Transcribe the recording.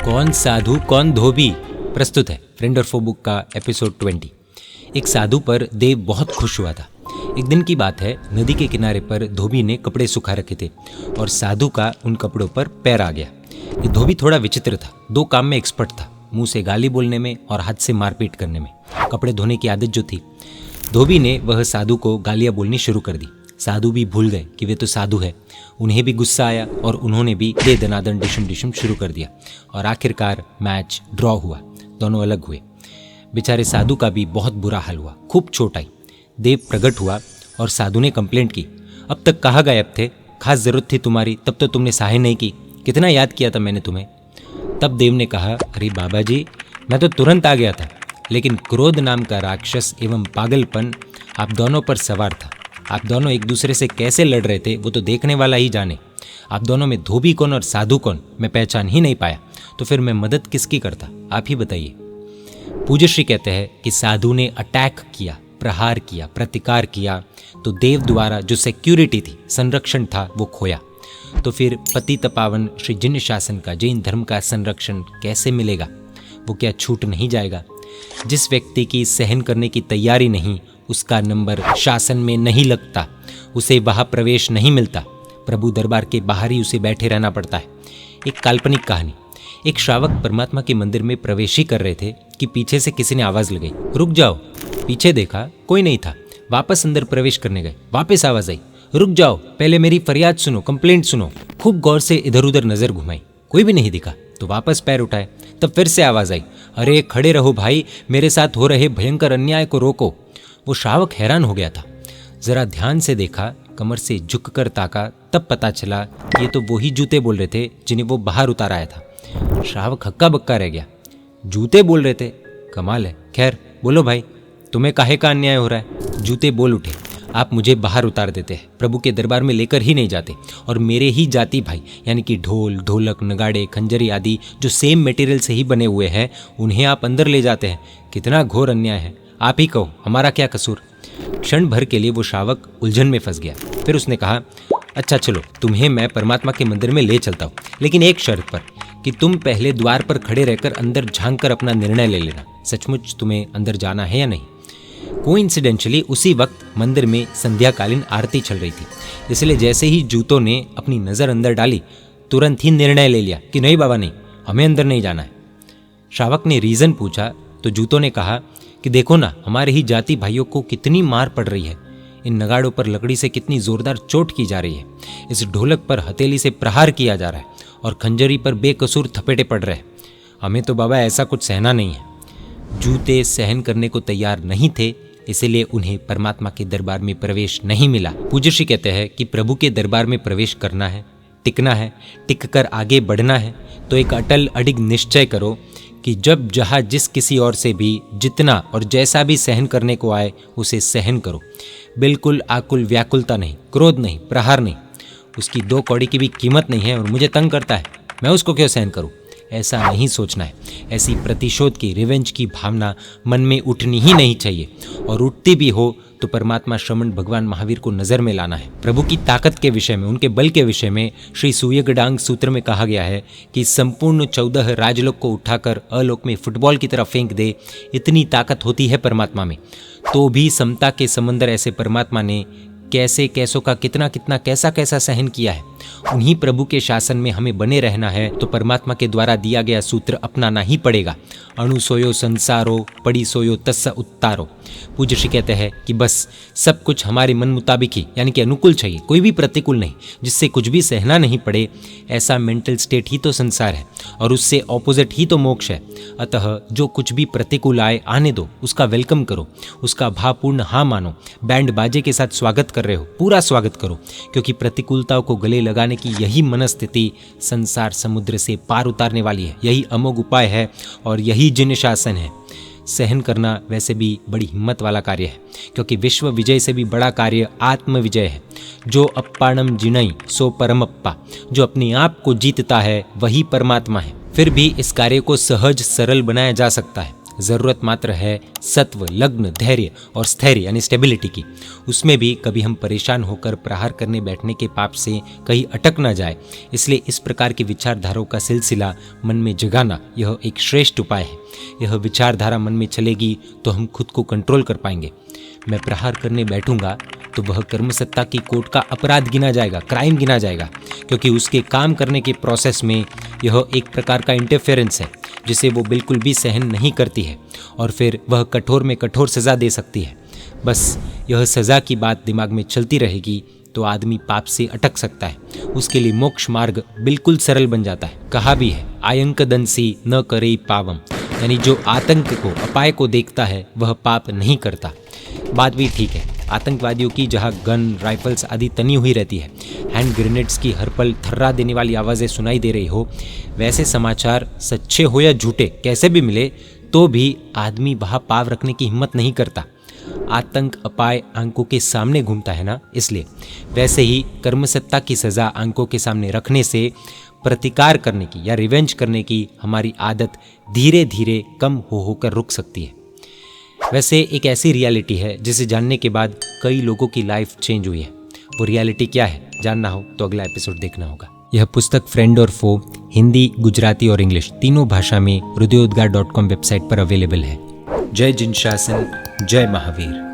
कौन साधु कौन धोबी प्रस्तुत है फ्रेंड और फोबुक का एपिसोड 20। एक साधु पर देव बहुत खुश हुआ था। एक दिन की बात है, नदी के किनारे पर धोबी ने कपड़े सुखा रखे थे और साधु का उन कपड़ों पर पैर आ गया। ये धोबी थोड़ा विचित्र था, दो काम में एक्सपर्ट था, मुंह से गाली बोलने में और हाथ से मारपीट करने में। कपड़े धोने की आदत जो थी, धोबी ने वह साधु को गालियाँ बोलनी शुरू कर दी। साधु भी भूल गए कि वे तो साधु है। उन्हें भी गुस्सा आया और उन्होंने भी दे दनादन डिशम डिशम शुरू कर दिया और आखिरकार मैच ड्रॉ हुआ, दोनों अलग हुए। बेचारे साधु का भी बहुत बुरा हाल हुआ, खूब चोट आई। देव प्रकट हुआ और साधु ने कंप्लेंट की, अब तक कहाँ गायब थे, खास जरूरत थी तुम्हारी तब तो तुमने सहाय नहीं की, कितना याद किया था मैंने तुम्हें। तब देव ने कहा, अरे बाबा जी, मैं तो तुरंत आ गया था, लेकिन क्रोध नाम का राक्षस एवं पागलपन आप दोनों पर सवार था। आप दोनों एक दूसरे से कैसे लड़ रहे थे वो तो देखने वाला ही जाने। आप दोनों में धोबी कौन और साधु कौन मैं पहचान ही नहीं पाया, तो फिर मैं मदद किसकी करता, आप ही बताइए। पूज्यश्री कहते हैं कि साधु ने अटैक किया, प्रहार किया, प्रतिकार किया, तो देव द्वारा जो सिक्योरिटी थी, संरक्षण था, वो खोया। तो फिर पतित पावन श्री जिन शासन का, जैन धर्म का संरक्षण कैसे मिलेगा? वो क्या छूट नहीं जाएगा? जिस व्यक्ति की सहन करने की तैयारी नहीं, उसका नंबर शासन में नहीं लगता, उसे वहाँ प्रवेश नहीं मिलता, प्रभु दरबार के बाहर ही उसे बैठे रहना पड़ता है। एक काल्पनिक कहानी, एक श्रावक परमात्मा के मंदिर में प्रवेश ही कर रहे थे कि पीछे से किसी ने आवाज़ लगाई, रुक जाओ। पीछे देखा, कोई नहीं था। वापस अंदर प्रवेश करने गए, वापस आवाज़ आई, रुक जाओ, पहले मेरी फरियाद सुनो, कंप्लेंट सुनो। खूब गौर से इधर उधर नज़र घुमाई, कोई भी नहीं दिखा, तो वापस पैर उठाए। तब फिर से आवाज़ आई, अरे खड़े रहो भाई, मेरे साथ हो रहे भयंकर अन्याय को रोको। वो श्रावक हैरान हो गया था, जरा ध्यान से देखा, कमर से झुककर ताका, तब पता चला ये तो वही जूते बोल रहे थे जिन्हें वो बाहर उतार आया था। श्रावक हक्का बक्का रह गया, जूते बोल रहे थे, कमाल है। खैर बोलो भाई, तुम्हें काहे का अन्याय हो रहा है? जूते बोल उठे, आप मुझे बाहर उतार देते हैं, प्रभु के दरबार में लेकर ही नहीं जाते, और मेरे ही जाति भाई यानी कि ढोल, ढोलक, नगाड़े, खंजरी आदि जो सेम मटेरियल से ही बने हुए हैं, उन्हें आप अंदर ले जाते हैं। कितना घोर अन्याय है, आप ही कहो, हमारा क्या कसूर? क्षण भर के लिए वो श्रावक उलझन में फंस गया। फिर उसने कहा, अच्छा चलो, तुम्हें मैं परमात्मा के मंदिर में ले चलता हूँ, लेकिन एक शर्त पर, कि तुम पहले द्वार पर खड़े रहकर अंदर झांक कर अपना निर्णय ले लेना, सचमुच तुम्हें अंदर जाना है या नहीं। कोइंसिडेंशली उसी वक्त मंदिर में संध्याकालीन आरती चल रही थी, इसलिए जैसे ही जूतों ने अपनी नज़र अंदर डाली, तुरंत ही निर्णय ले लिया कि नहीं बाबा नहीं, हमें अंदर नहीं जाना है। श्रावक ने रीज़न पूछा तो जूतों ने कहा कि देखो ना, हमारे ही जाति भाइयों को कितनी मार पड़ रही है, इन नगाड़ों पर लकड़ी से कितनी जोरदार चोट की जा रही है, इस ढोलक पर हथेली से प्रहार किया जा रहा है और खंजरी पर बेकसूर थपेटे पड़ रहे हैं। हमें तो बाबा ऐसा कुछ सहना नहीं है। जूते सहन करने को तैयार नहीं थे, इसीलिए उन्हें परमात्मा के दरबार में प्रवेश नहीं मिला। पूज्यश्री कहते हैं कि प्रभु के दरबार में प्रवेश करना है, टिकना है, टिक कर आगे बढ़ना है, तो एक अटल अडिग निश्चय करो कि जब जहाँ जिस किसी और से भी जितना और जैसा भी सहन करने को आए, उसे सहन करो। बिल्कुल आकुल व्याकुलता नहीं, क्रोध नहीं, प्रहार नहीं। उसकी दो कौड़ी की भी कीमत नहीं है और मुझे तंग करता है, मैं उसको क्यों सहन करूं? ऐसा नहीं सोचना है। ऐसी प्रतिशोध की, रिवेंज की भावना मन में उठनी ही नहीं चाहिए, और उठती भी हो तो परमात्मा श्रमण भगवान महावीर को नज़र में लाना है। प्रभु की ताकत के विषय में, उनके बल के विषय में श्री सूर्यगडांग सूत्र में कहा गया है कि संपूर्ण 14 राजलोक को उठाकर अलोक में फुटबॉल की तरफ फेंक दे, इतनी ताकत होती है परमात्मा में। तो भी समता के समंदर ऐसे परमात्मा ने कैसे कैसों का कितना कितना कैसा कैसा सहन किया है। उन्हीं प्रभु के शासन में हमें बने रहना है, तो परमात्मा के द्वारा दिया गया सूत्र अपनाना ही पड़ेगा। अणु सोयो संसारो, पड़ी सोयो तस्स उत्तारो। पूज्य श्री कहते हैं कि बस सब कुछ हमारे मन मुताबिक ही यानी कि अनुकूल चाहिए, कोई भी प्रतिकूल नहीं, जिससे कुछ भी सहना नहीं पड़े। ऐसा मेंटल स्टेट ही तो संसार है और उससे ऑपोजिट ही तो मोक्ष है। अतः जो कुछ भी प्रतिकूल आए, आने दो, उसका वेलकम करो, उसका भावपूर्ण हाँ मानो, बैंड बाजे के साथ स्वागत कर रहे हो, पूरा स्वागत करो, क्योंकि प्रतिकूलताओं को गले लगाने की यही मनस्थिति संसार समुद्र से पार उतारने वाली है। यही अमोघ उपाय है और यही जिन शासन है। सहन करना वैसे भी बड़ी हिम्मत वाला कार्य है, क्योंकि विश्व विजय से भी बड़ा कार्य आत्म विजय है। जो अप्पाणम जिनई सो परमप्पा, जो अपने आप को जीतता है वही परमात्मा है। फिर भी इस कार्य को सहज सरल बनाया जा सकता है। ज़रूरत मात्र है सत्व, लग्न, धैर्य और स्थैर्य यानी स्टेबिलिटी की। उसमें भी कभी हम परेशान होकर प्रहार करने बैठने के पाप से कहीं अटक ना जाए, इसलिए इस प्रकार की विचारधाराओं का सिलसिला मन में जगाना यह एक श्रेष्ठ उपाय है। यह विचारधारा मन में चलेगी तो हम खुद को कंट्रोल कर पाएंगे। मैं प्रहार करने बैठूंगा तो वह कर्मसत्ता की कोर्ट का अपराध गिना जाएगा, क्राइम गिना जाएगा, क्योंकि उसके काम करने के प्रोसेस में यह एक प्रकार का इंटरफेरेंस है जिसे वो बिल्कुल भी सहन नहीं करती है और फिर वह कठोर में कठोर सज़ा दे सकती है। बस यह सज़ा की बात दिमाग में चलती रहेगी तो आदमी पाप से अटक सकता है। उसके लिए मोक्ष मार्ग बिल्कुल सरल बन जाता है। कहा भी है, आयंक दंसी न करे पावम, यानी जो आतंक को, अपाय को देखता है वह पाप नहीं करता। बात भी ठीक है। आतंकवादियों की जहां गन, राइफल्स आदि तनी हुई रहती है, हैंड ग्रेनेड्स की हर पल थर्रा देने वाली आवाज़ें सुनाई दे रही हो, वैसे समाचार सच्चे हो या झूठे कैसे भी मिले तो भी आदमी वहाँ पाव रखने की हिम्मत नहीं करता। आतंक, अपाय आंखों के सामने घूमता है ना, इसलिए। वैसे ही कर्मसत्ता की सज़ा आंखों के सामने रखने से प्रतिकार करने की या रिवेंज करने की हमारी आदत धीरे धीरे कम हो होकर रुक सकती है। वैसे एक ऐसी रियलिटी है जिसे जानने के बाद कई लोगों की लाइफ चेंज हुई है। वो रियलिटी क्या है जानना हो तो अगला एपिसोड देखना होगा। यह पुस्तक फ्रेंड और फो हिंदी, गुजराती और इंग्लिश तीनों भाषा में hrudayoddgar.com वेबसाइट पर अवेलेबल है। जय जिनशासन, जय महावीर।